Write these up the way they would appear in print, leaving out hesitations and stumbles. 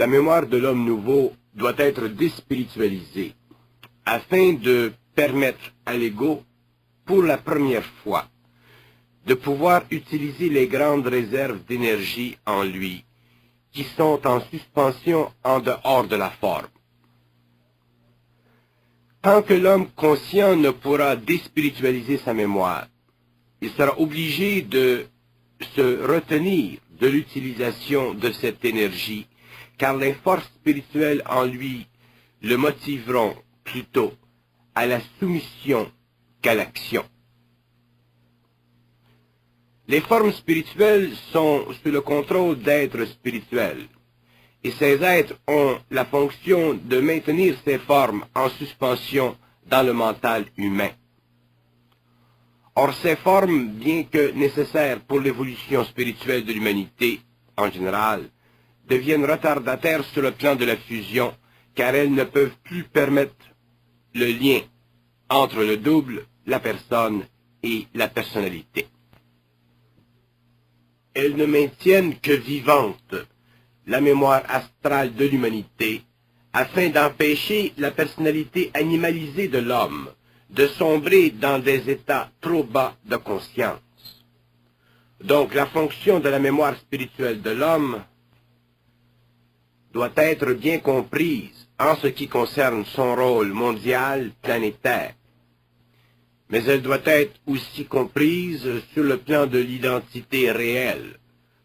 La mémoire de l'homme nouveau doit être déspiritualisée afin de permettre à l'ego, pour la première fois, de pouvoir utiliser les grandes réserves d'énergie en lui qui sont en suspension en dehors de la forme. Tant que l'homme conscient ne pourra déspiritualiser sa mémoire, il sera obligé de se retenir de l'utilisation de cette énergie, car les forces spirituelles en lui le motiveront plutôt à la soumission qu'à l'action. Les formes spirituelles sont sous le contrôle d'êtres spirituels, et ces êtres ont la fonction de maintenir ces formes en suspension dans le mental humain. Or, ces formes, bien que nécessaires pour l'évolution spirituelle de l'humanité en général, deviennent retardataires sur le plan de la fusion, car elles ne peuvent plus permettre le lien entre le double, la personne et la personnalité. Elles ne maintiennent que vivante la mémoire astrale de l'humanité, afin d'empêcher la personnalité animalisée de l'homme de sombrer dans des états trop bas de conscience. Donc la fonction de la mémoire spirituelle de l'homme doit être bien comprise en ce qui concerne son rôle mondial planétaire, mais elle doit être aussi comprise sur le plan de l'identité réelle,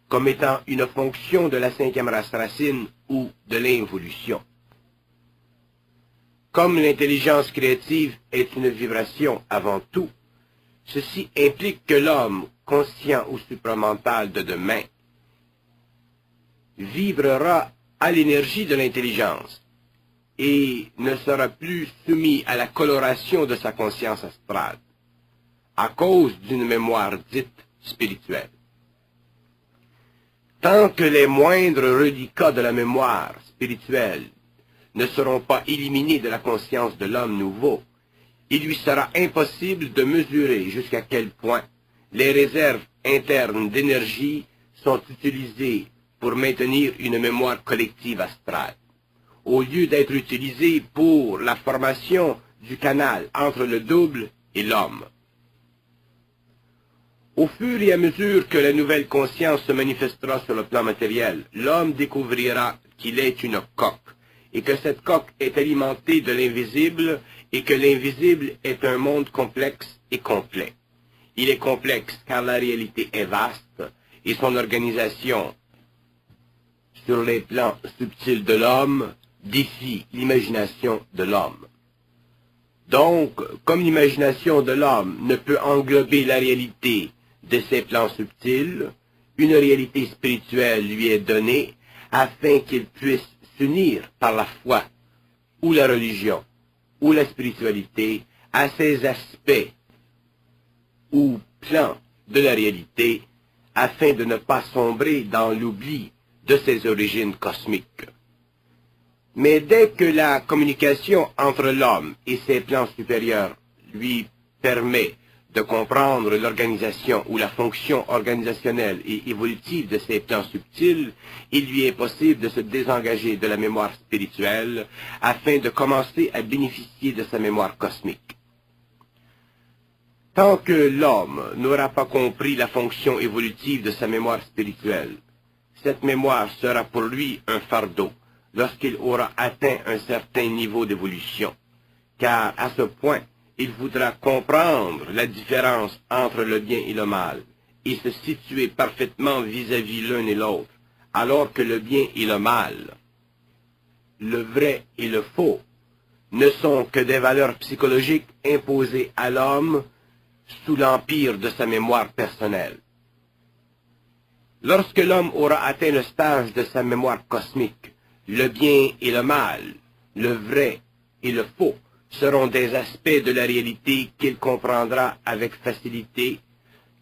comme étant une fonction de la cinquième race racine ou de l'involution. Comme l'intelligence créative est une vibration avant tout, ceci implique que l'homme, conscient ou supramental de demain, vibrera à l'énergie de l'intelligence et ne sera plus soumis à la coloration de sa conscience astrale, à cause d'une mémoire dite spirituelle. Tant que les moindres reliquats de la mémoire spirituelle ne seront pas éliminés de la conscience de l'homme nouveau, il lui sera impossible de mesurer jusqu'à quel point les réserves internes d'énergie sont utilisées pour maintenir une mémoire collective astrale, au lieu d'être utilisées pour la formation du canal entre le double et l'homme. Au fur et à mesure que la nouvelle conscience se manifestera sur le plan matériel, l'homme découvrira qu'il est une coque, et que cette coque est alimentée de l'invisible, et que l'invisible est un monde complexe et complet. Il est complexe car la réalité est vaste, et son organisation sur les plans subtils de l'homme défie l'imagination de l'homme. Donc, comme l'imagination de l'homme ne peut englober la réalité de ces plans subtils, une réalité spirituelle lui est donnée afin qu'il puisse s'unir par la foi, ou la religion, ou la spiritualité à ces aspects ou plans de la réalité, afin de ne pas sombrer dans l'oubli de ses origines cosmiques. Mais dès que la communication entre l'homme et ses plans supérieurs lui permet de comprendre l'organisation ou la fonction organisationnelle et évolutive de ces plans subtils, il lui est possible de se désengager de la mémoire spirituelle afin de commencer à bénéficier de sa mémoire cosmique. Tant que l'homme n'aura pas compris la fonction évolutive de sa mémoire spirituelle, cette mémoire sera pour lui un fardeau lorsqu'il aura atteint un certain niveau d'évolution, car à ce point, il voudra comprendre la différence entre le bien et le mal, et se situer parfaitement vis-à-vis l'un et l'autre, alors que le bien et le mal, le vrai et le faux, ne sont que des valeurs psychologiques imposées à l'homme sous l'empire de sa mémoire personnelle. Lorsque l'homme aura atteint le stage de sa mémoire cosmique, le bien et le mal, le vrai et le faux, seront des aspects de la réalité qu'il comprendra avec facilité,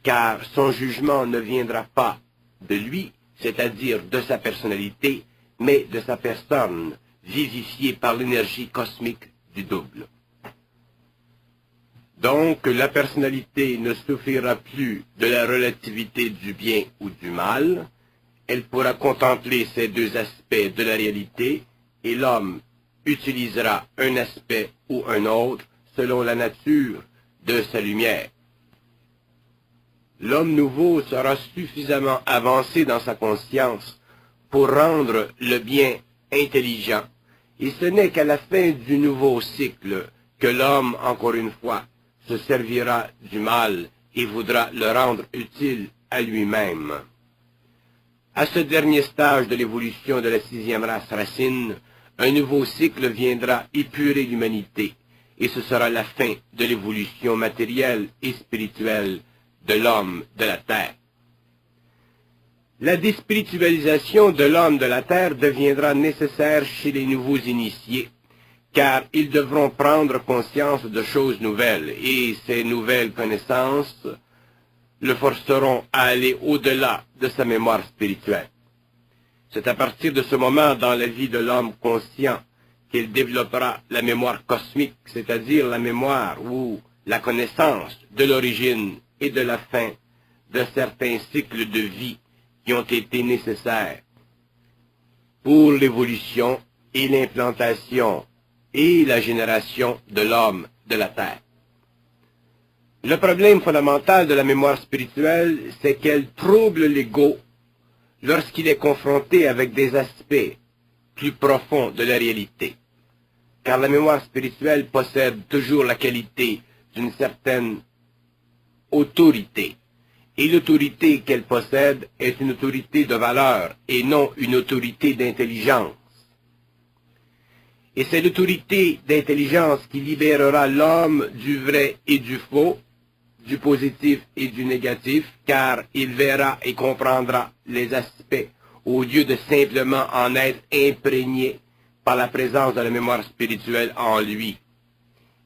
car son jugement ne viendra pas de lui, c'est-à-dire de sa personnalité, mais de sa personne, vivifiée par l'énergie cosmique du double. Donc, la personnalité ne souffrira plus de la relativité du bien ou du mal, elle pourra contempler ces deux aspects de la réalité et l'homme utilisera un aspect ou un autre selon la nature de sa lumière. L'homme nouveau sera suffisamment avancé dans sa conscience pour rendre le bien intelligent, et ce n'est qu'à la fin du nouveau cycle que l'homme, encore une fois, se servira du mal et voudra le rendre utile à lui-même. À ce dernier stage de l'évolution de la sixième race racine, un nouveau cycle viendra épurer l'humanité, et ce sera la fin de l'évolution matérielle et spirituelle de l'homme de la Terre. La déspiritualisation de l'homme de la Terre deviendra nécessaire chez les nouveaux initiés, car ils devront prendre conscience de choses nouvelles, et ces nouvelles connaissances le forceront à aller au-delà de sa mémoire spirituelle. C'est à partir de ce moment dans la vie de l'homme conscient qu'il développera la mémoire cosmique, c'est-à-dire la mémoire ou la connaissance de l'origine et de la fin de certains cycles de vie qui ont été nécessaires pour l'évolution et l'implantation et la génération de l'homme de la Terre. Le problème fondamental de la mémoire spirituelle, c'est qu'elle trouble l'ego lorsqu'il est confronté avec des aspects plus profonds de la réalité. Car la mémoire spirituelle possède toujours la qualité d'une certaine autorité. Et l'autorité qu'elle possède est une autorité de valeur et non une autorité d'intelligence. Et c'est l'autorité d'intelligence qui libérera l'homme du vrai et du faux, du positif et du négatif, car il verra et comprendra les aspects au lieu de simplement en être imprégné par la présence de la mémoire spirituelle en lui,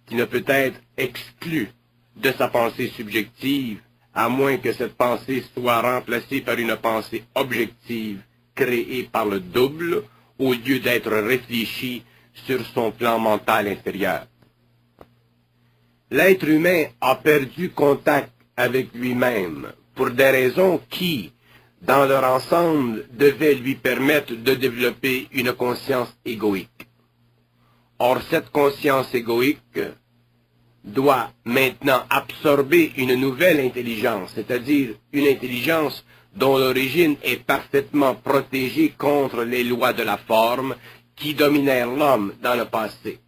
qui ne peut être exclue de sa pensée subjective, à moins que cette pensée soit remplacée par une pensée objective créée par le double, au lieu d'être réfléchie sur son plan mental inférieur. L'être humain a perdu contact avec lui-même pour des raisons qui, dans leur ensemble, devaient lui permettre de développer une conscience égoïque. Or, cette conscience égoïque doit maintenant absorber une nouvelle intelligence, c'est-à-dire une intelligence dont l'origine est parfaitement protégée contre les lois de la forme qui dominèrent l'homme dans le passé,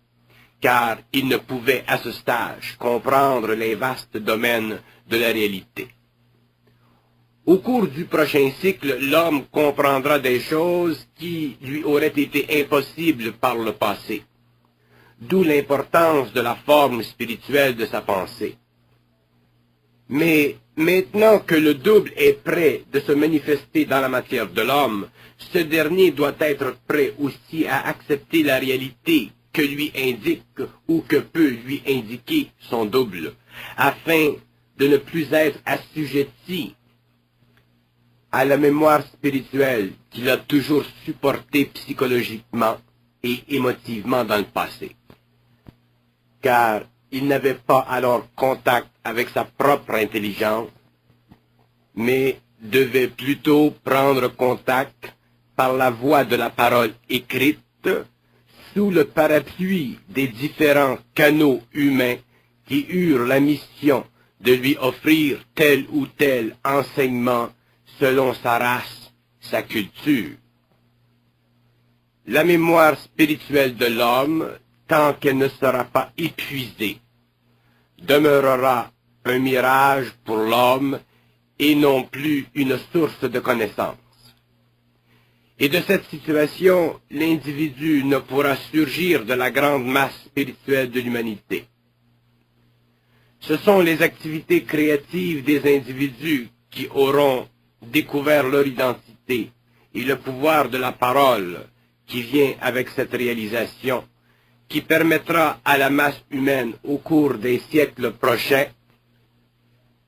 car il ne pouvait à ce stage comprendre les vastes domaines de la réalité. Au cours du prochain cycle, l'homme comprendra des choses qui lui auraient été impossibles par le passé, d'où l'importance de la forme spirituelle de sa pensée. Mais maintenant que le double est prêt de se manifester dans la matière de l'homme, ce dernier doit être prêt aussi à accepter la réalité que lui indique ou que peut lui indiquer son double, afin de ne plus être assujetti à la mémoire spirituelle qu'il a toujours supportée psychologiquement et émotivement dans le passé. Car il n'avait pas alors contact avec sa propre intelligence, mais devait plutôt prendre contact par la voie de la parole écrite, sous le parapluie des différents canaux humains qui eurent la mission de lui offrir tel ou tel enseignement selon sa race, sa culture. La mémoire spirituelle de l'homme, tant qu'elle ne sera pas épuisée, demeurera un mirage pour l'homme et non plus une source de connaissance. Et de cette situation, l'individu ne pourra surgir de la grande masse spirituelle de l'humanité. Ce sont les activités créatives des individus qui auront découvert leur identité et le pouvoir de la parole qui vient avec cette réalisation, qui permettra à la masse humaine au cours des siècles prochains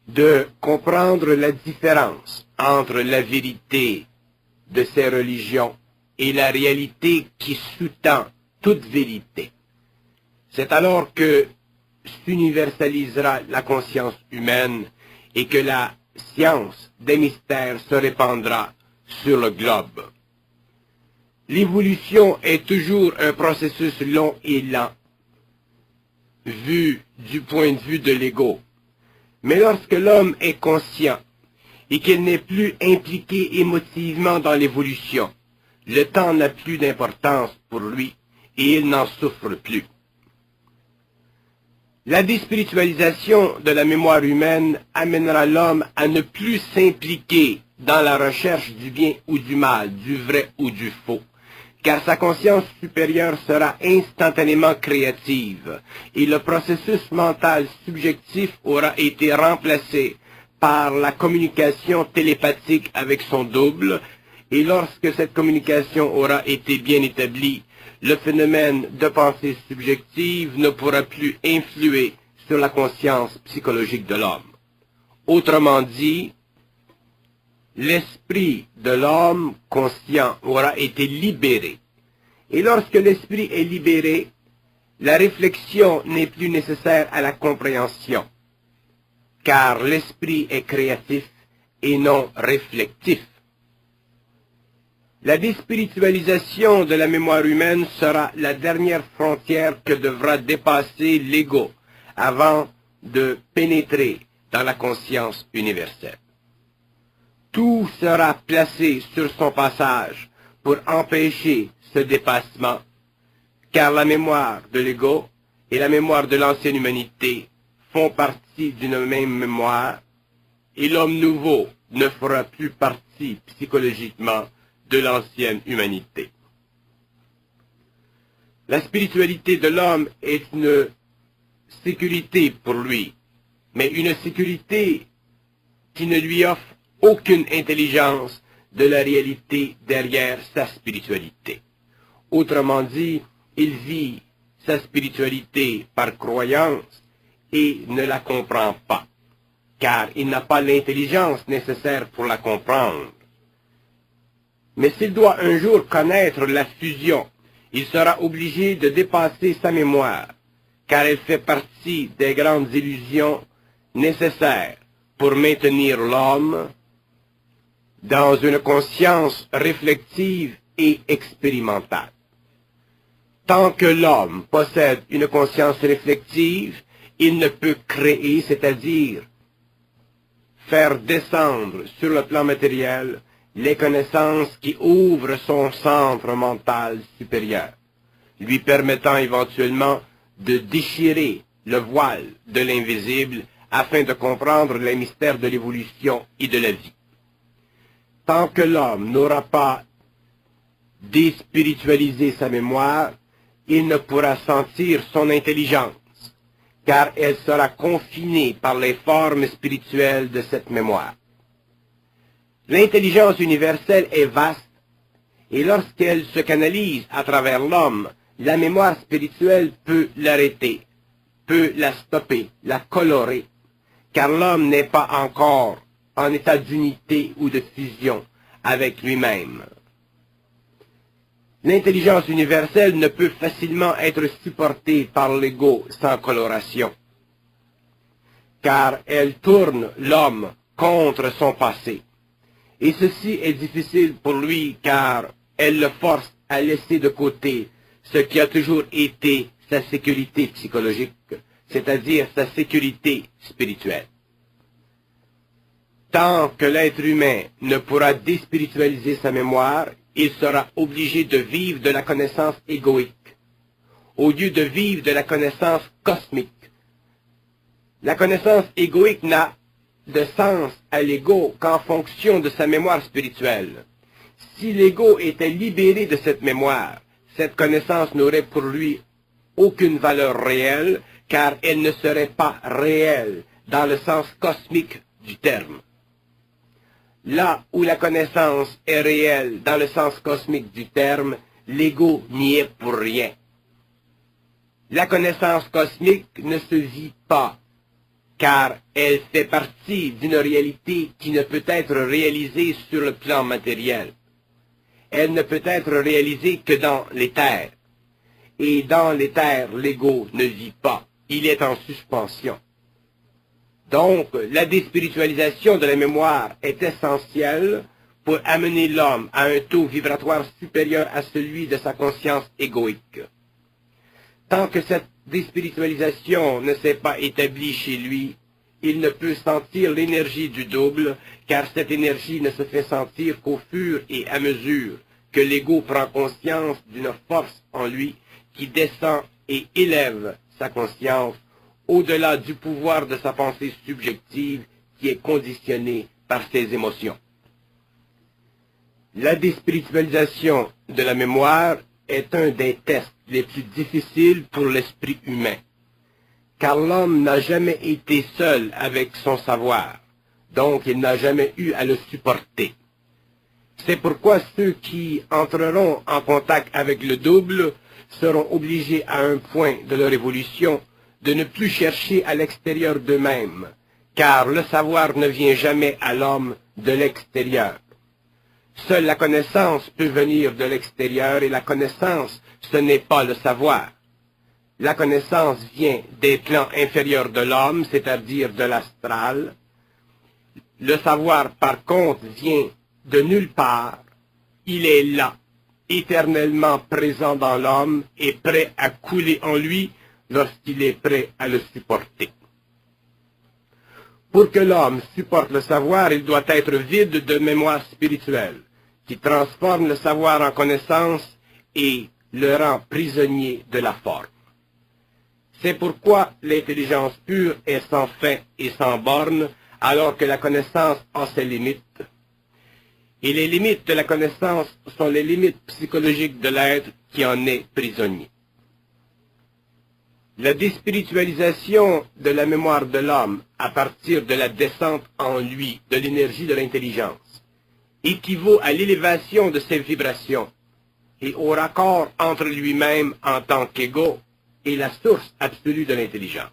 de comprendre la différence entre la vérité de ces religions et la réalité qui sous-tend toute vérité. C'est alors que s'universalisera la conscience humaine et que la science des mystères se répandra sur le globe. L'évolution est toujours un processus long et lent, vu du point de vue de l'ego. Mais lorsque l'homme est conscient et qu'il n'est plus impliqué émotivement dans l'évolution, le temps n'a plus d'importance pour lui et il n'en souffre plus. La déspiritualisation de la mémoire humaine amènera l'homme à ne plus s'impliquer dans la recherche du bien ou du mal, du vrai ou du faux, car sa conscience supérieure sera instantanément créative et le processus mental subjectif aura été remplacé par la communication télépathique avec son double, et lorsque cette communication aura été bien établie, le phénomène de pensée subjective ne pourra plus influer sur la conscience psychologique de l'homme. Autrement dit, l'esprit de l'homme conscient aura été libéré. Et lorsque l'esprit est libéré, la réflexion n'est plus nécessaire à la compréhension, car l'esprit est créatif et non réflectif. La déspiritualisation de la mémoire humaine sera la dernière frontière que devra dépasser l'ego avant de pénétrer dans la conscience universelle. Tout sera placé sur son passage pour empêcher ce dépassement, car la mémoire de l'ego et la mémoire de l'ancienne humanité font partie d'une même mémoire, et l'homme nouveau ne fera plus partie psychologiquement de l'ancienne humanité. La spiritualité de l'homme est une sécurité pour lui, mais une sécurité qui ne lui offre aucune intelligence de la réalité derrière sa spiritualité. Autrement dit, il vit sa spiritualité par croyance et ne la comprend pas, car il n'a pas l'intelligence nécessaire pour la comprendre. Mais s'il doit un jour connaître la fusion, il sera obligé de dépasser sa mémoire, car elle fait partie des grandes illusions nécessaires pour maintenir l'homme dans une conscience réflexive et expérimentale. Tant que l'homme possède une conscience réflexive, il ne peut créer, c'est-à-dire faire descendre sur le plan matériel les connaissances qui ouvrent son centre mental supérieur, lui permettant éventuellement de déchirer le voile de l'invisible afin de comprendre les mystères de l'évolution et de la vie. Tant que l'homme n'aura pas déspiritualisé sa mémoire, il ne pourra sentir son intelligence, car elle sera confinée par les formes spirituelles de cette mémoire. L'intelligence universelle est vaste, et lorsqu'elle se canalise à travers l'homme, la mémoire spirituelle peut l'arrêter, peut la stopper, la colorer, car l'homme n'est pas encore en état d'unité ou de fusion avec lui-même. L'intelligence universelle ne peut facilement être supportée par l'ego sans coloration, car elle tourne l'homme contre son passé. Et ceci est difficile pour lui car elle le force à laisser de côté ce qui a toujours été sa sécurité psychologique, c'est-à-dire sa sécurité spirituelle. Tant que l'être humain ne pourra déspiritualiser sa mémoire, il sera obligé de vivre de la connaissance égoïque, au lieu de vivre de la connaissance cosmique. La connaissance égoïque n'a de sens à l'ego qu'en fonction de sa mémoire spirituelle. Si l'ego était libéré de cette mémoire, cette connaissance n'aurait pour lui aucune valeur réelle, car elle ne serait pas réelle dans le sens cosmique du terme. Là où la connaissance est réelle dans le sens cosmique du terme, l'ego n'y est pour rien. La connaissance cosmique ne se vit pas, car elle fait partie d'une réalité qui ne peut être réalisée sur le plan matériel. Elle ne peut être réalisée que dans l'éther. Et dans l'éther, l'ego ne vit pas, il est en suspension. Donc, la déspiritualisation de la mémoire est essentielle pour amener l'homme à un taux vibratoire supérieur à celui de sa conscience égoïque. Tant que cette déspiritualisation ne s'est pas établie chez lui, il ne peut sentir l'énergie du double, car cette énergie ne se fait sentir qu'au fur et à mesure que l'ego prend conscience d'une force en lui qui descend et élève sa conscience au-delà du pouvoir de sa pensée subjective qui est conditionnée par ses émotions. La déspiritualisation de la mémoire est un des tests les plus difficiles pour l'esprit humain, car l'homme n'a jamais été seul avec son savoir, donc il n'a jamais eu à le supporter. C'est pourquoi ceux qui entreront en contact avec le double seront obligés à un point de leur évolution de ne plus chercher à l'extérieur d'eux-mêmes, car le savoir ne vient jamais à l'homme de l'extérieur. Seule la connaissance peut venir de l'extérieur et la connaissance, ce n'est pas le savoir. La connaissance vient des plans inférieurs de l'homme, c'est-à-dire de l'astral. Le savoir, par contre, vient de nulle part. Il est là, éternellement présent dans l'homme et prêt à couler en lui lorsqu'il est prêt à le supporter. Pour que l'homme supporte le savoir, il doit être vide de mémoire spirituelle, qui transforme le savoir en connaissance et le rend prisonnier de la forme. C'est pourquoi l'intelligence pure est sans fin et sans borne, alors que la connaissance a ses limites. Et les limites de la connaissance sont les limites psychologiques de l'être qui en est prisonnier. La déspiritualisation de la mémoire de l'homme à partir de la descente en lui de l'énergie de l'intelligence équivaut à l'élévation de ses vibrations et au raccord entre lui-même en tant qu'ego et la source absolue de l'intelligence.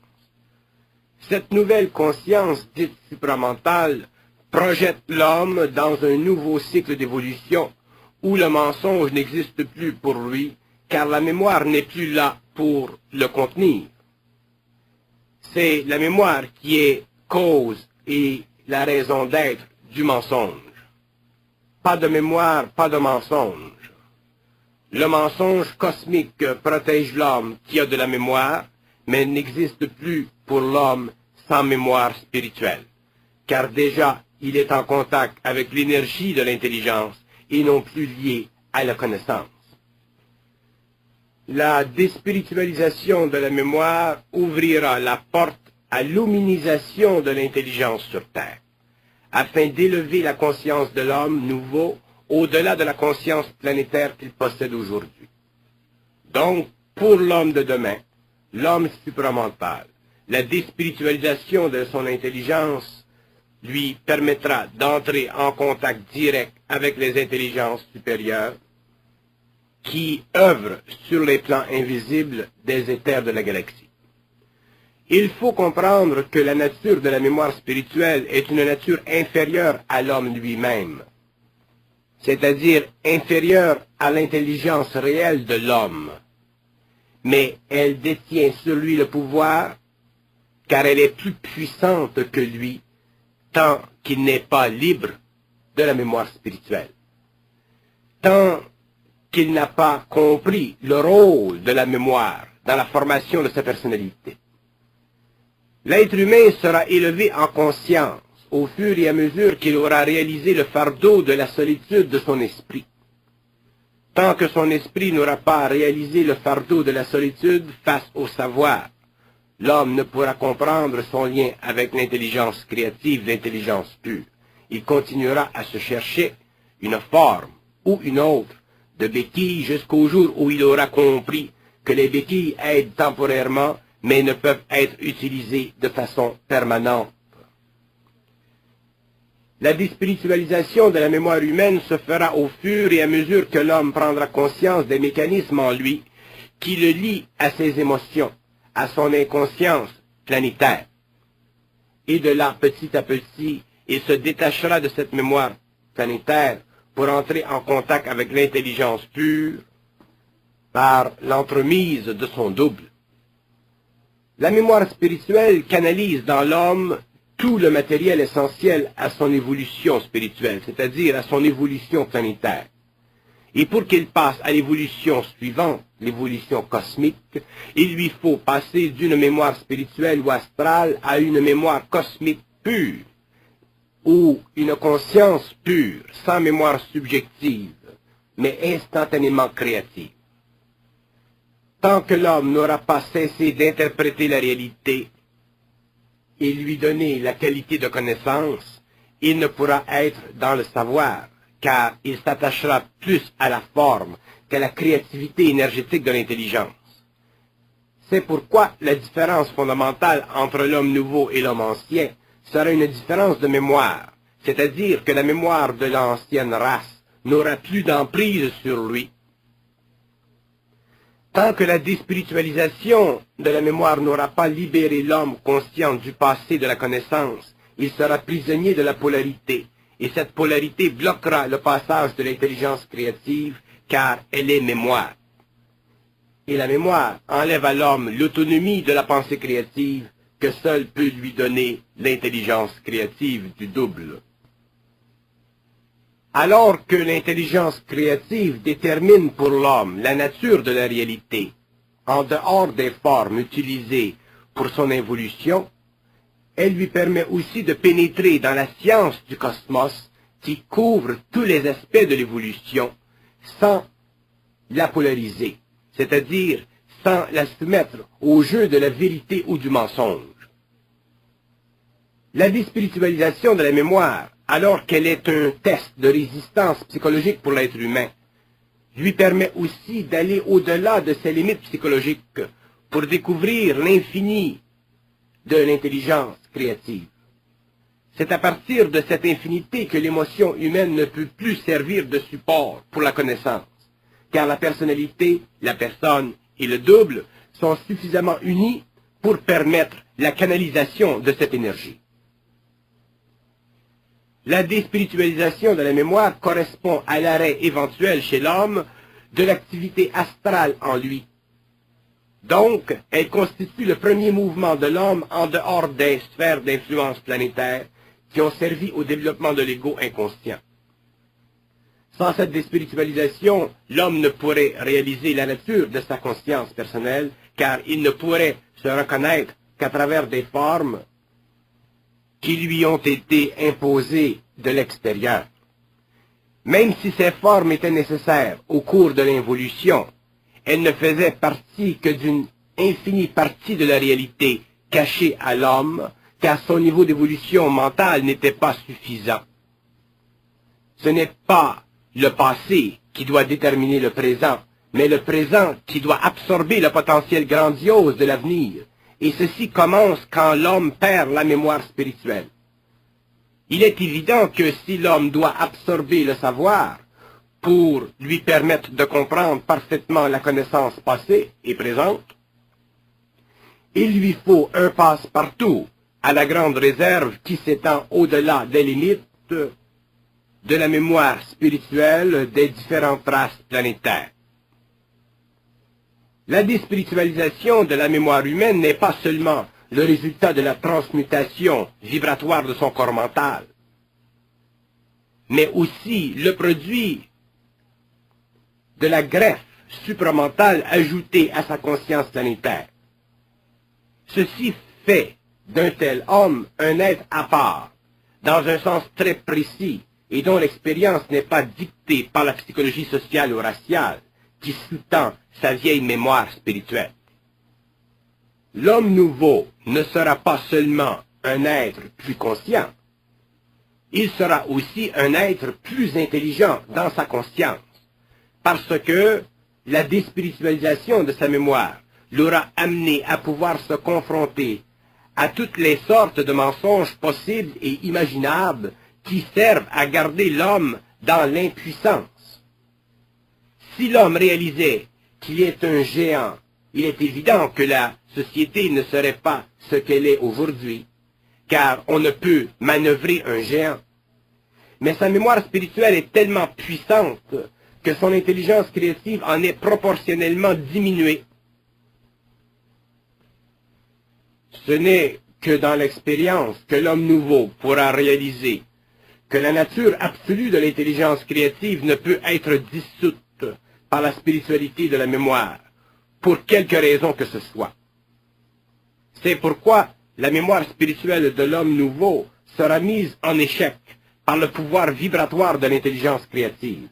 Cette nouvelle conscience dite supramentale projette l'homme dans un nouveau cycle d'évolution où le mensonge n'existe plus pour lui, car la mémoire n'est plus là pour le contenir. C'est la mémoire qui est cause et la raison d'être du mensonge. Pas de mémoire, pas de mensonge. Le mensonge cosmique protège l'homme qui a de la mémoire, mais n'existe plus pour l'homme sans mémoire spirituelle, car déjà il est en contact avec l'énergie de l'intelligence et non plus lié à la connaissance. La déspiritualisation de la mémoire ouvrira la porte à l'hominisation de l'intelligence sur Terre, afin d'élever la conscience de l'homme nouveau au-delà de la conscience planétaire qu'il possède aujourd'hui. Donc, pour l'homme de demain, l'homme supramental, la déspiritualisation de son intelligence lui permettra d'entrer en contact direct avec les intelligences supérieures qui œuvrent sur les plans invisibles des éthers de la galaxie. Il faut comprendre que la nature de la mémoire spirituelle est une nature inférieure à l'homme lui-même, c'est-à-dire inférieure à l'intelligence réelle de l'homme. Mais elle détient sur lui le pouvoir, car elle est plus puissante que lui, tant qu'il n'est pas libre de la mémoire spirituelle. Tant qu'il n'a pas compris le rôle de la mémoire dans la formation de sa personnalité. L'être humain sera élevé en conscience au fur et à mesure qu'il aura réalisé le fardeau de la solitude de son esprit. Tant que son esprit n'aura pas réalisé le fardeau de la solitude face au savoir, l'homme ne pourra comprendre son lien avec l'intelligence créative, l'intelligence pure. Il continuera à se chercher une forme ou une autre de béquilles jusqu'au jour où il aura compris que les béquilles aident temporairement, mais ne peuvent être utilisées de façon permanente. La déspiritualisation de la mémoire humaine se fera au fur et à mesure que l'homme prendra conscience des mécanismes en lui qui le lient à ses émotions, à son inconscience planétaire. Et de là, petit à petit, il se détachera de cette mémoire planétaire pour entrer en contact avec l'intelligence pure par l'entremise de son double. La mémoire spirituelle canalise dans l'homme tout le matériel essentiel à son évolution spirituelle, c'est-à-dire à son évolution planétaire. Et pour qu'il passe à l'évolution suivante, l'évolution cosmique, il lui faut passer d'une mémoire spirituelle ou astrale à une mémoire cosmique pure, ou une conscience pure, sans mémoire subjective, mais instantanément créative. Tant que l'homme n'aura pas cessé d'interpréter la réalité et lui donner la qualité de connaissance, il ne pourra être dans le savoir, car il s'attachera plus à la forme qu'à la créativité énergétique de l'intelligence. C'est pourquoi la différence fondamentale entre l'homme nouveau et l'homme ancien sera une différence de mémoire, c'est-à-dire que la mémoire de l'ancienne race n'aura plus d'emprise sur lui. Tant que la déspiritualisation de la mémoire n'aura pas libéré l'homme conscient du passé de la connaissance, il sera prisonnier de la polarité, et cette polarité bloquera le passage de l'intelligence créative, car elle est mémoire. Et la mémoire enlève à l'homme l'autonomie de la pensée créative que seule peut lui donner l'intelligence créative du double. Alors que l'intelligence créative détermine pour l'homme la nature de la réalité, en dehors des formes utilisées pour son évolution, elle lui permet aussi de pénétrer dans la science du cosmos qui couvre tous les aspects de l'évolution sans la polariser, c'est-à-dire sans la soumettre au jeu de la vérité ou du mensonge. La déspiritualisation de la mémoire, alors qu'elle est un test de résistance psychologique pour l'être humain, lui permet aussi d'aller au-delà de ses limites psychologiques pour découvrir l'infini de l'intelligence créative. C'est à partir de cette infinité que l'émotion humaine ne peut plus servir de support pour la connaissance, car la personnalité, la personne et le double sont suffisamment unis pour permettre la canalisation de cette énergie. La déspiritualisation de la mémoire correspond à l'arrêt éventuel chez l'homme de l'activité astrale en lui. Donc, elle constitue le premier mouvement de l'homme en dehors des sphères d'influence planétaire qui ont servi au développement de l'ego inconscient. Sans cette déspiritualisation, l'homme ne pourrait réaliser la nature de sa conscience personnelle, car il ne pourrait se reconnaître qu'à travers des formes qui lui ont été imposées de l'extérieur. Même si ces formes étaient nécessaires au cours de l'involution, elles ne faisaient partie que d'une infinie partie de la réalité cachée à l'homme, car son niveau d'évolution mentale n'était pas suffisant. Ce n'est pas le passé qui doit déterminer le présent, mais le présent qui doit absorber le potentiel grandiose de l'avenir, et ceci commence quand l'homme perd la mémoire spirituelle. Il est évident que si l'homme doit absorber le savoir pour lui permettre de comprendre parfaitement la connaissance passée et présente, il lui faut un passe-partout à la grande réserve qui s'étend au-delà des limites de la mémoire spirituelle des différentes races planétaires. La déspiritualisation de la mémoire humaine n'est pas seulement le résultat de la transmutation vibratoire de son corps mental, mais aussi le produit de la greffe supramentale ajoutée à sa conscience planétaire. Ceci fait d'un tel homme un être à part, dans un sens très précis, et dont l'expérience n'est pas dictée par la psychologie sociale ou raciale, qui sous-tend sa vieille mémoire spirituelle. L'homme nouveau ne sera pas seulement un être plus conscient, il sera aussi un être plus intelligent dans sa conscience, parce que la déspiritualisation de sa mémoire l'aura amené à pouvoir se confronter à toutes les sortes de mensonges possibles et imaginables qui servent à garder l'homme dans l'impuissance. Si l'homme réalisait qu'il est un géant, il est évident que la société ne serait pas ce qu'elle est aujourd'hui, car on ne peut manœuvrer un géant. Mais sa mémoire spirituelle est tellement puissante que son intelligence créative en est proportionnellement diminuée. Ce n'est que dans l'expérience que l'homme nouveau pourra réaliser que la nature absolue de l'intelligence créative ne peut être dissoute par la spiritualité de la mémoire, pour quelque raison que ce soit. C'est pourquoi la mémoire spirituelle de l'homme nouveau sera mise en échec par le pouvoir vibratoire de l'intelligence créative.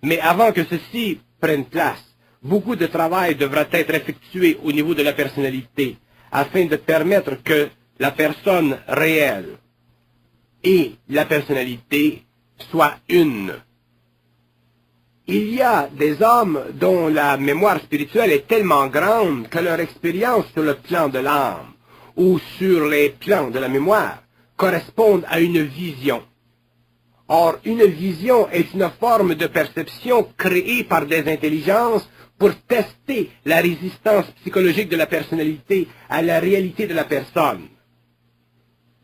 Mais avant que ceci prenne place, beaucoup de travail devra être effectué au niveau de la personnalité, afin de permettre que la personne réelle et la personnalité soient une. Il y a des hommes dont la mémoire spirituelle est tellement grande que leur expérience sur le plan de l'âme ou sur les plans de la mémoire correspondent à une vision. Or, une vision est une forme de perception créée par des intelligences pour tester la résistance psychologique de la personnalité à la réalité de la personne.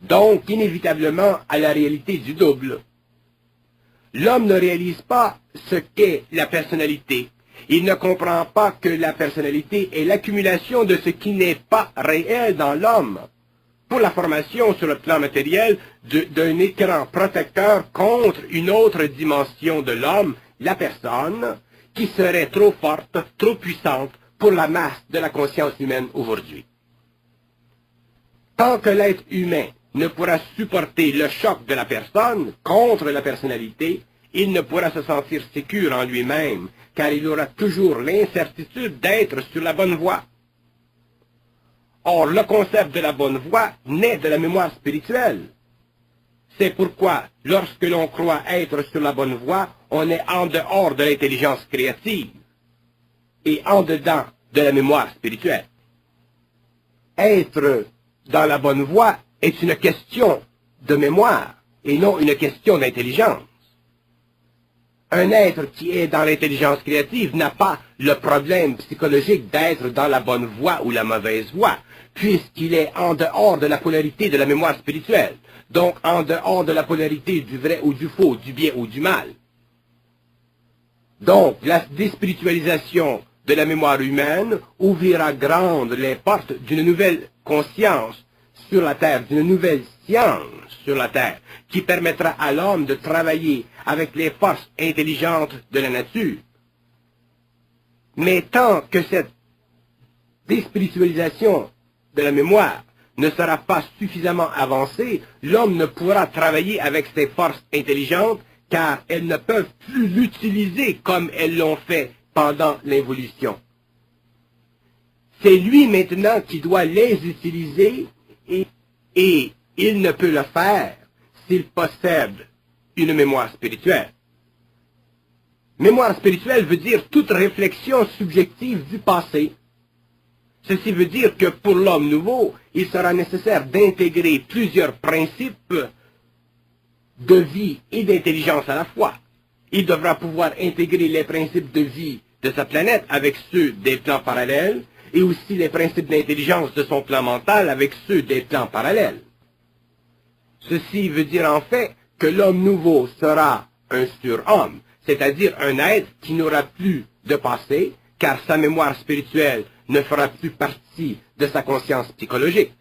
Donc, inévitablement, à la réalité du double. L'homme ne réalise pas ce qu'est la personnalité. Il ne comprend pas que la personnalité est l'accumulation de ce qui n'est pas réel dans l'homme, pour la formation sur le plan matériel d'un écran protecteur contre une autre dimension de l'homme, la personne, qui serait trop forte, trop puissante pour la masse de la conscience humaine aujourd'hui. Tant que l'être humain ne pourra supporter le choc de la personne contre la personnalité, il ne pourra se sentir sécure en lui-même, car il aura toujours l'incertitude d'être sur la bonne voie. Or, le concept de la bonne voie naît de la mémoire spirituelle. C'est pourquoi, lorsque l'on croit être sur la bonne voie, on est en dehors de l'intelligence créative et en dedans de la mémoire spirituelle. Être dans la bonne voie est une question de mémoire et non une question d'intelligence. Un être qui est dans l'intelligence créative n'a pas le problème psychologique d'être dans la bonne voie ou la mauvaise voie, puisqu'il est en dehors de la polarité de la mémoire spirituelle, donc en dehors de la polarité du vrai ou du faux, du bien ou du mal. Donc, la déspiritualisation de la mémoire humaine ouvrira grandes les portes d'une nouvelle conscience sur la terre, d'une nouvelle science sur la terre, qui permettra à l'homme de travailler avec les forces intelligentes de la nature. Mais tant que cette déspiritualisation de la mémoire ne sera pas suffisamment avancée, l'homme ne pourra travailler avec ces forces intelligentes, car elles ne peuvent plus l'utiliser comme elles l'ont fait pendant l'évolution. C'est lui maintenant qui doit les utiliser et il ne peut le faire s'il possède une mémoire spirituelle. Mémoire spirituelle veut dire toute réflexion subjective du passé. Ceci veut dire que pour l'homme nouveau, il sera nécessaire d'intégrer plusieurs principes de vie et d'intelligence à la fois. Il devra pouvoir intégrer les principes de vie de sa planète avec ceux des plans parallèles et aussi les principes d'intelligence de son plan mental avec ceux des plans parallèles. Ceci veut dire en fait que l'homme nouveau sera un surhomme, c'est-à-dire un être qui n'aura plus de passé, car sa mémoire spirituelle ne fera plus partie de sa conscience psychologique.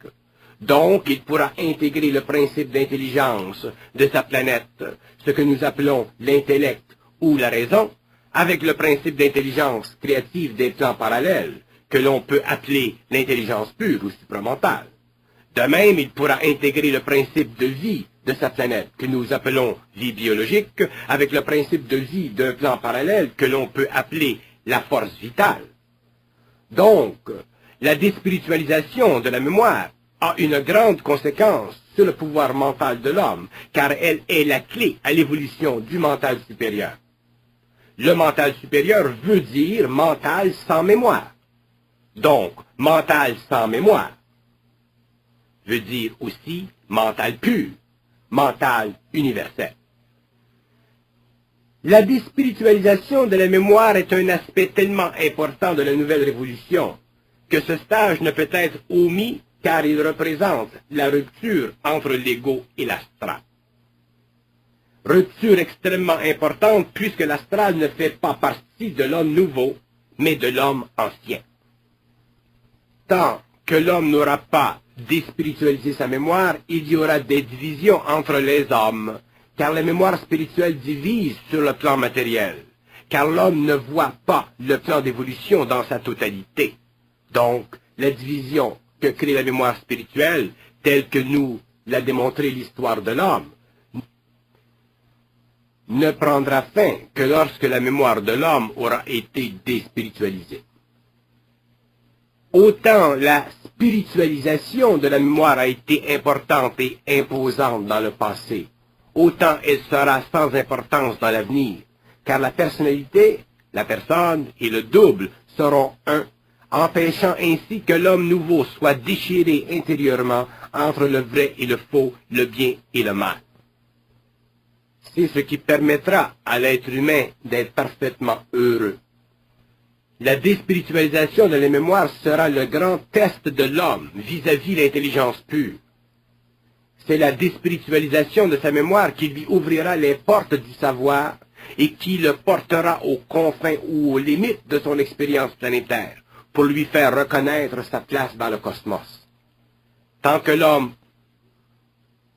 Donc, il pourra intégrer le principe d'intelligence de sa planète, ce que nous appelons l'intellect ou la raison, avec le principe d'intelligence créative des plans parallèles, que l'on peut appeler l'intelligence pure ou supramentale. De même, il pourra intégrer le principe de vie de sa planète, que nous appelons vie biologique, avec le principe de vie d'un plan parallèle que l'on peut appeler la force vitale. Donc, la déspiritualisation de la mémoire a une grande conséquence sur le pouvoir mental de l'homme, car elle est la clé à l'évolution du mental supérieur. Le mental supérieur veut dire mental sans mémoire. Donc, mental sans mémoire veut dire aussi mental pur, mental universel. La déspiritualisation de la mémoire est un aspect tellement important de la nouvelle révolution que ce stage ne peut être omis car il représente la rupture entre l'ego et l'astral. Rupture extrêmement importante puisque l'astral ne fait pas partie de l'homme nouveau, mais de l'homme ancien. Tant que l'homme n'aura pas déspiritualiser sa mémoire, il y aura des divisions entre les hommes, car la mémoire spirituelle divise sur le plan matériel, car l'homme ne voit pas le plan d'évolution dans sa totalité. Donc, la division que crée la mémoire spirituelle, telle que nous l'a démontré l'histoire de l'homme, ne prendra fin que lorsque la mémoire de l'homme aura été déspiritualisée. Autant la spiritualisation de la mémoire a été importante et imposante dans le passé, autant elle sera sans importance dans l'avenir, car la personnalité, la personne et le double seront un, empêchant ainsi que l'homme nouveau soit déchiré intérieurement entre le vrai et le faux, le bien et le mal. C'est ce qui permettra à l'être humain d'être parfaitement heureux. La déspiritualisation de la mémoire sera le grand test de l'homme vis-à-vis l'intelligence pure. C'est la déspiritualisation de sa mémoire qui lui ouvrira les portes du savoir et qui le portera aux confins ou aux limites de son expérience planétaire pour lui faire reconnaître sa place dans le cosmos. Tant que l'homme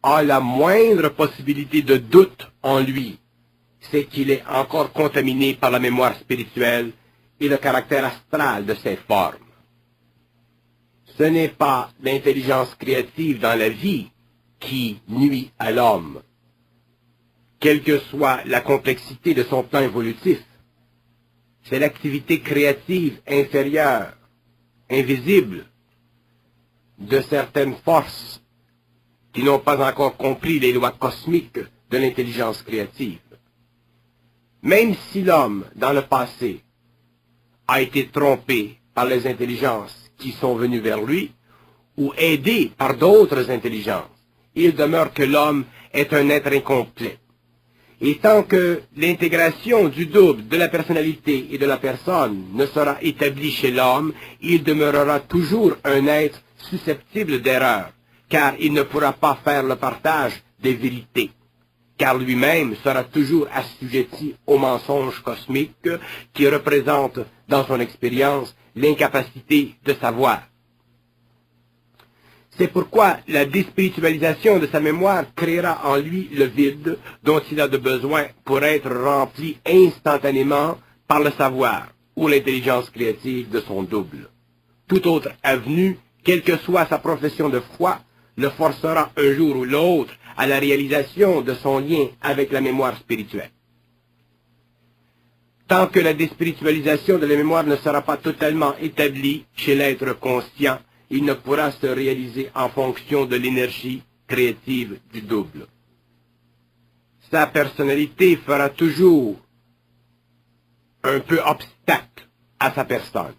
a la moindre possibilité de doute en lui, c'est qu'il est encore contaminé par la mémoire spirituelle et le caractère astral de ses formes. Ce n'est pas l'intelligence créative dans la vie qui nuit à l'homme, quelle que soit la complexité de son plan évolutif. C'est l'activité créative inférieure, invisible, de certaines forces qui n'ont pas encore compris les lois cosmiques de l'intelligence créative. Même si l'homme, dans le passé, a été trompé par les intelligences qui sont venues vers lui, ou aidé par d'autres intelligences, il demeure que l'homme est un être incomplet. Et tant que l'intégration du double de la personnalité et de la personne ne sera établie chez l'homme, il demeurera toujours un être susceptible d'erreur, car il ne pourra pas faire le partage des vérités, car lui-même sera toujours assujetti au mensonge cosmique qui représente dans son expérience l'incapacité de savoir. C'est pourquoi la déspiritualisation de sa mémoire créera en lui le vide dont il a de besoin pour être rempli instantanément par le savoir ou l'intelligence créative de son double. Toute autre avenue, quelle que soit sa profession de foi, le forcera un jour ou l'autre à la réalisation de son lien avec la mémoire spirituelle. Tant que la déspiritualisation de la mémoire ne sera pas totalement établie chez l'être conscient, il ne pourra se réaliser en fonction de l'énergie créative du double. Sa personnalité fera toujours un peu obstacle à sa personne,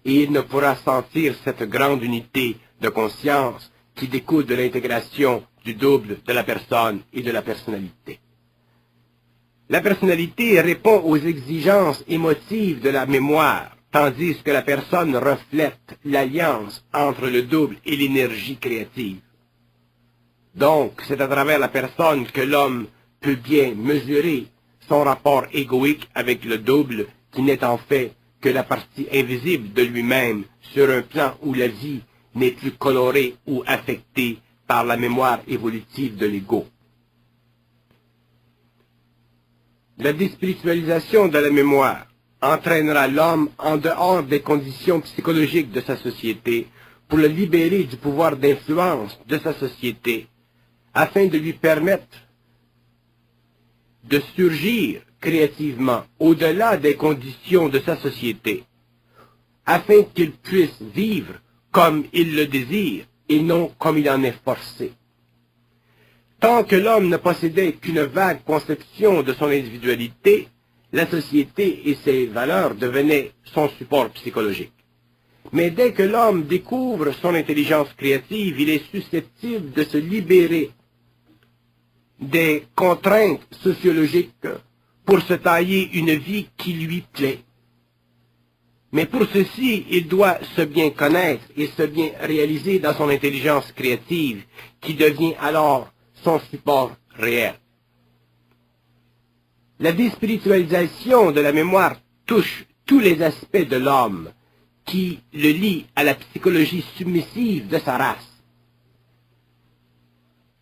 et il ne pourra sentir cette grande unité de conscience qui découle de l'intégration du double de la personne et de la personnalité. La personnalité répond aux exigences émotives de la mémoire, tandis que la personne reflète l'alliance entre le double et l'énergie créative. Donc, c'est à travers la personne que l'homme peut bien mesurer son rapport égoïque avec le double, qui n'est en fait que la partie invisible de lui-même sur un plan où la vie n'est plus colorée ou affectée par la mémoire évolutive de l'ego. La déspiritualisation de la mémoire entraînera l'homme en dehors des conditions psychologiques de sa société pour le libérer du pouvoir d'influence de sa société, afin de lui permettre de surgir créativement au-delà des conditions de sa société, afin qu'il puisse vivre comme il le désire et non comme il en est forcé. Tant que l'homme ne possédait qu'une vague conception de son individualité, la société et ses valeurs devenaient son support psychologique. Mais dès que l'homme découvre son intelligence créative, il est susceptible de se libérer des contraintes sociologiques pour se tailler une vie qui lui plaît. Mais pour ceci, il doit se bien connaître et se bien réaliser dans son intelligence créative, qui devient alors son support réel. La déspiritualisation de la mémoire touche tous les aspects de l'homme qui le lient à la psychologie submissive de sa race,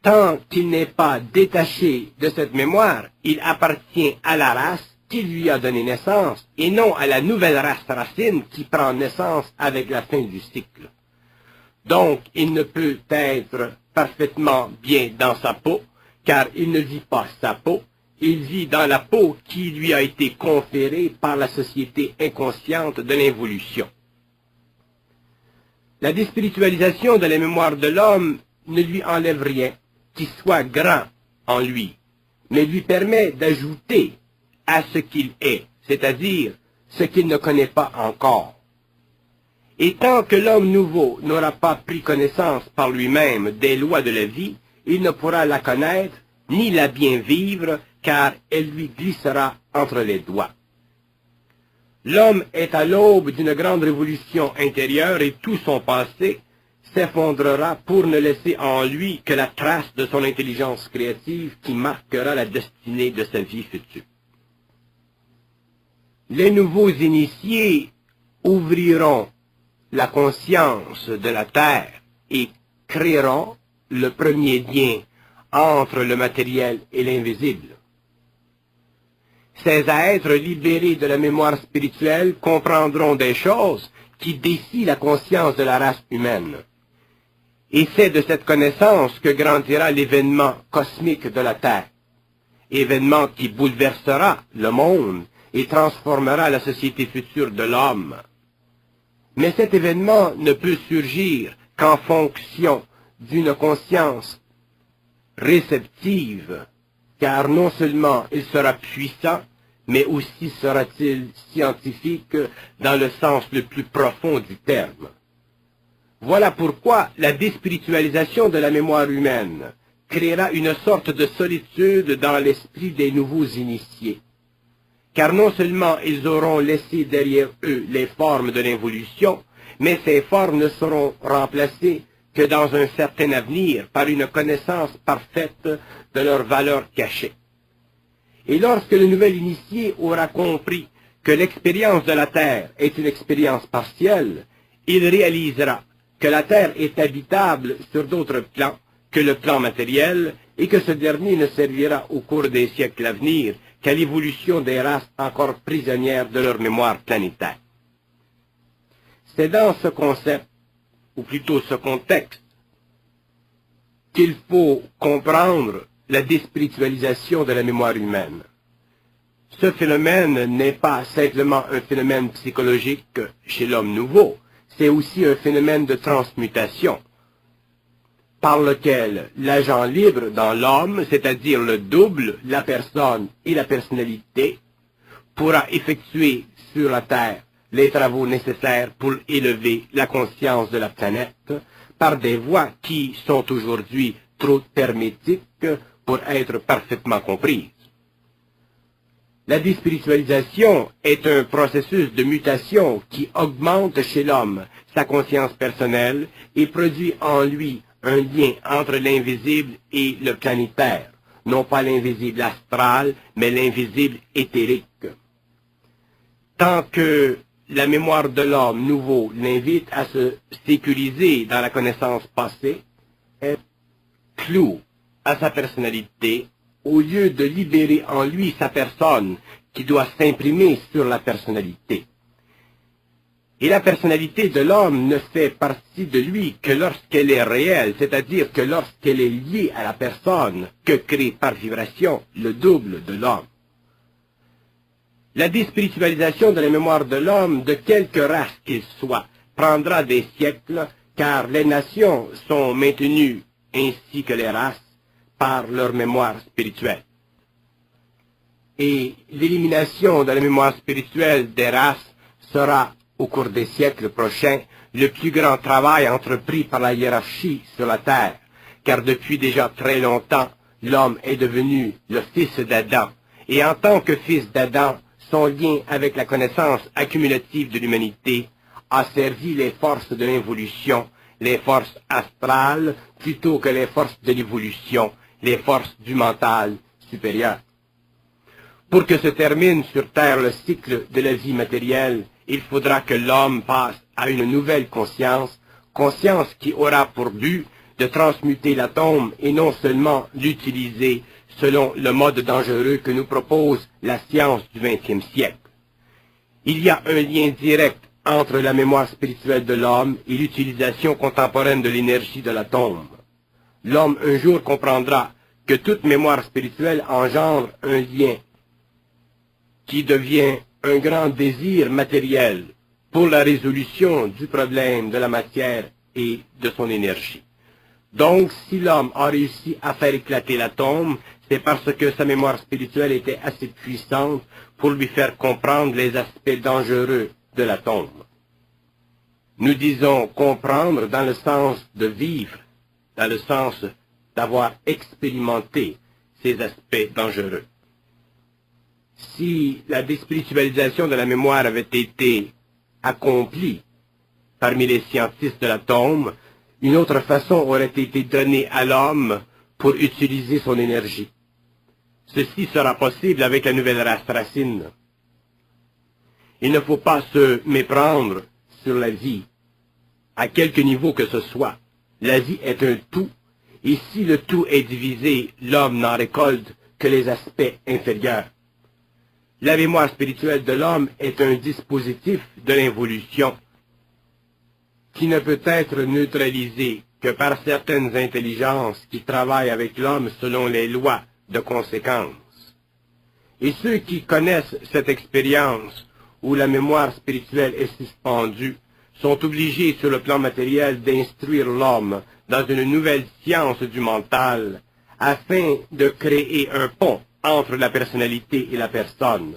Tant qu'il n'est pas détaché de cette mémoire, il appartient à la race qui lui a donné naissance, et non à la nouvelle race racine qui prend naissance avec la fin du cycle. Donc, il ne peut être parfaitement bien dans sa peau, car il ne vit pas sa peau, il vit dans la peau qui lui a été conférée par la société inconsciente de l'involution. La déspiritualisation de la mémoire de l'homme ne lui enlève rien qui soit grand en lui, mais lui permet d'ajouter à ce qu'il est, c'est-à-dire ce qu'il ne connaît pas encore. Et tant que l'homme nouveau n'aura pas pris connaissance par lui-même des lois de la vie, il ne pourra la connaître ni la bien vivre, car elle lui glissera entre les doigts. L'homme est à l'aube d'une grande révolution intérieure et tout son passé s'effondrera pour ne laisser en lui que la trace de son intelligence créative qui marquera la destinée de sa vie future. Les nouveaux initiés ouvriront la conscience de la terre et créeront le premier lien entre le matériel et l'invisible. Ces êtres libérés de la mémoire spirituelle comprendront des choses qui défient la conscience de la race humaine. Et c'est de cette connaissance que grandira l'événement cosmique de la Terre, événement qui bouleversera le monde et transformera la société future de l'homme. Mais cet événement ne peut surgir qu'en fonction d'une conscience réceptive, car non seulement il sera puissant, mais aussi sera-t-il scientifique dans le sens le plus profond du terme. Voilà pourquoi la déspiritualisation de la mémoire humaine créera une sorte de solitude dans l'esprit des nouveaux initiés. Car non seulement ils auront laissé derrière eux les formes de l'involution, mais ces formes ne seront remplacées que dans un certain avenir par une connaissance parfaite de leurs valeurs cachées. Et lorsque le nouvel initié aura compris que l'expérience de la Terre est une expérience partielle, il réalisera que la Terre est habitable sur d'autres plans que le plan matériel et que ce dernier ne servira au cours des siècles à venir qu'à l'évolution des races encore prisonnières de leur mémoire planétaire. C'est dans ce concept, ou plutôt ce contexte, qu'il faut comprendre la déspiritualisation de la mémoire humaine. Ce phénomène n'est pas simplement un phénomène psychologique chez l'homme nouveau, c'est aussi un phénomène de transmutation, par lequel l'agent libre dans l'homme, c'est-à-dire le double, la personne et la personnalité, pourra effectuer sur la Terre les travaux nécessaires pour élever la conscience de la planète par des voies qui sont aujourd'hui trop hermétiques pour être parfaitement comprises. La déspiritualisation est un processus de mutation qui augmente chez l'homme sa conscience personnelle et produit en lui un lien entre l'invisible et le planétaire, non pas l'invisible astral, mais l'invisible éthérique. Tant que la mémoire de l'homme nouveau l'invite à se sécuriser dans la connaissance passée, elle cloue à sa personnalité au lieu de libérer en lui sa personne qui doit s'imprimer sur la personnalité. Et la personnalité de l'homme ne fait partie de lui que lorsqu'elle est réelle, c'est-à-dire que lorsqu'elle est liée à la personne que crée par vibration le double de l'homme. La déspiritualisation de la mémoire de l'homme, de quelque race qu'il soit, prendra des siècles, car les nations sont maintenues, ainsi que les races, par leur mémoire spirituelle. Et l'élimination de la mémoire spirituelle des races sera, au cours des siècles prochains, le plus grand travail entrepris par la hiérarchie sur la terre, car depuis déjà très longtemps, l'homme est devenu le fils d'Adam, et en tant que fils d'Adam, son lien avec la connaissance accumulative de l'humanité a servi les forces de l'involution, les forces astrales, plutôt que les forces de l'évolution, les forces du mental supérieur. Pour que se termine sur Terre le cycle de la vie matérielle, il faudra que l'homme passe à une nouvelle conscience, conscience qui aura pour but de transmuter l'atome et non seulement l'utiliser selon le mode dangereux que nous propose la science du XXe siècle. Il y a un lien direct entre la mémoire spirituelle de l'homme et l'utilisation contemporaine de l'énergie de l'atome. L'homme un jour comprendra que toute mémoire spirituelle engendre un lien qui devient un grand désir matériel pour la résolution du problème de la matière et de son énergie. Donc, si l'homme a réussi à faire éclater l'atome, c'est parce que sa mémoire spirituelle était assez puissante pour lui faire comprendre les aspects dangereux de l'atome. Nous disons comprendre dans le sens de vivre, dans le sens d'avoir expérimenté ces aspects dangereux. Si la déspiritualisation de la mémoire avait été accomplie parmi les scientifiques de l'atome, une autre façon aurait été donnée à l'homme pour utiliser son énergie. Ceci sera possible avec la nouvelle race racine. Il ne faut pas se méprendre sur la vie, à quelque niveau que ce soit. La vie est un tout, et si le tout est divisé, l'homme n'en récolte que les aspects inférieurs. La mémoire spirituelle de l'homme est un dispositif de l'involution qui ne peut être neutralisé que par certaines intelligences qui travaillent avec l'homme selon les lois de conséquence. Et ceux qui connaissent cette expérience où la mémoire spirituelle est suspendue sont obligés sur le plan matériel d'instruire l'homme dans une nouvelle science du mental afin de créer un pont entre la personnalité et la personne.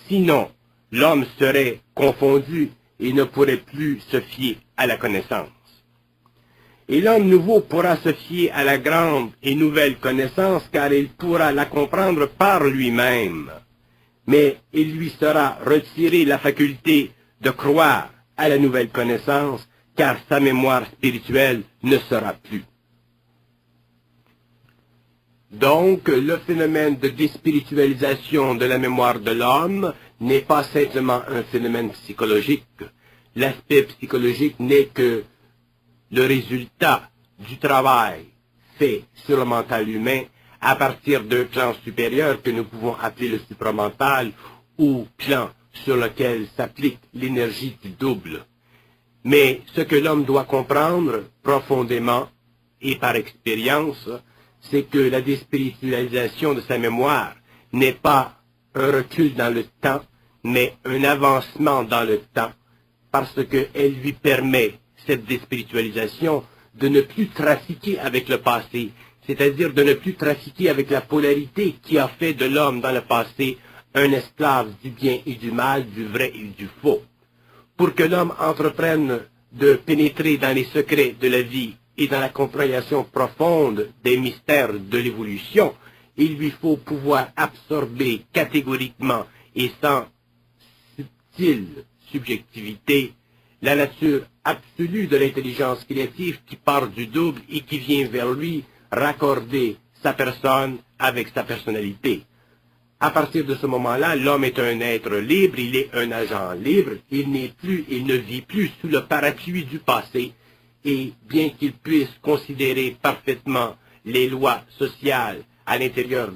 Sinon, l'homme serait confondu et ne pourrait plus se fier à la connaissance. Et l'homme nouveau pourra se fier à la grande et nouvelle connaissance car il pourra la comprendre par lui-même. Mais il lui sera retiré la faculté de croire à la nouvelle connaissance car sa mémoire spirituelle ne sera plus. Donc, le phénomène de déspiritualisation de la mémoire de l'homme n'est pas simplement un phénomène psychologique. L'aspect psychologique n'est que le résultat du travail fait sur le mental humain à partir d'un plan supérieur que nous pouvons appeler le supramental ou plan sur lequel s'applique l'énergie du double. Mais ce que l'homme doit comprendre profondément et par expérience, c'est que la déspiritualisation de sa mémoire n'est pas un recul dans le temps, mais un avancement dans le temps, parce qu'elle lui permet, cette déspiritualisation, de ne plus trafiquer avec le passé, c'est-à-dire de ne plus trafiquer avec la polarité qui a fait de l'homme dans le passé un esclave du bien et du mal, du vrai et du faux. Pour que l'homme entreprenne de pénétrer dans les secrets de la vie et dans la compréhension profonde des mystères de l'évolution, il lui faut pouvoir absorber catégoriquement et sans subtile subjectivité la nature absolue de l'intelligence créative qui part du double et qui vient vers lui raccorder sa personne avec sa personnalité. À partir de ce moment-là, l'homme est un être libre, il est un agent libre, il ne vit plus sous le parapluie du passé, et bien qu'il puisse considérer parfaitement les lois sociales à l'intérieur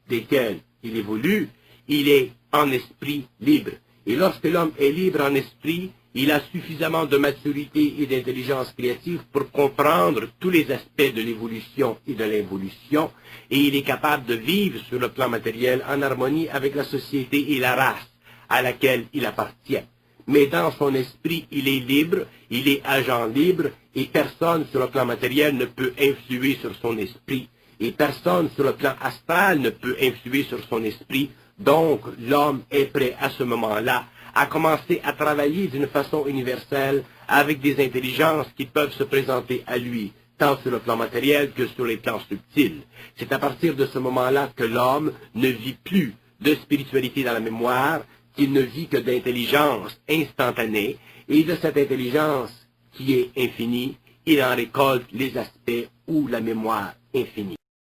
desquelles il évolue, il est en esprit libre. Et lorsque l'homme est libre en esprit, il a suffisamment de maturité et d'intelligence créative pour comprendre tous les aspects de l'évolution et de l'involution, et il est capable de vivre sur le plan matériel en harmonie avec la société et la race à laquelle il appartient. Mais dans son esprit, il est libre, il est agent libre, et personne sur le plan matériel ne peut influer sur son esprit, et personne sur le plan astral ne peut influer sur son esprit. Donc, l'homme est prêt à ce moment-là à commencer à travailler d'une façon universelle avec des intelligences qui peuvent se présenter à lui, tant sur le plan matériel que sur les plans subtils. C'est à partir de ce moment-là que l'homme ne vit plus de spiritualité dans la mémoire, qu'il ne vit que d'intelligence instantanée, et de cette intelligence qui est infinie, il en récolte les aspects ou la mémoire infinie.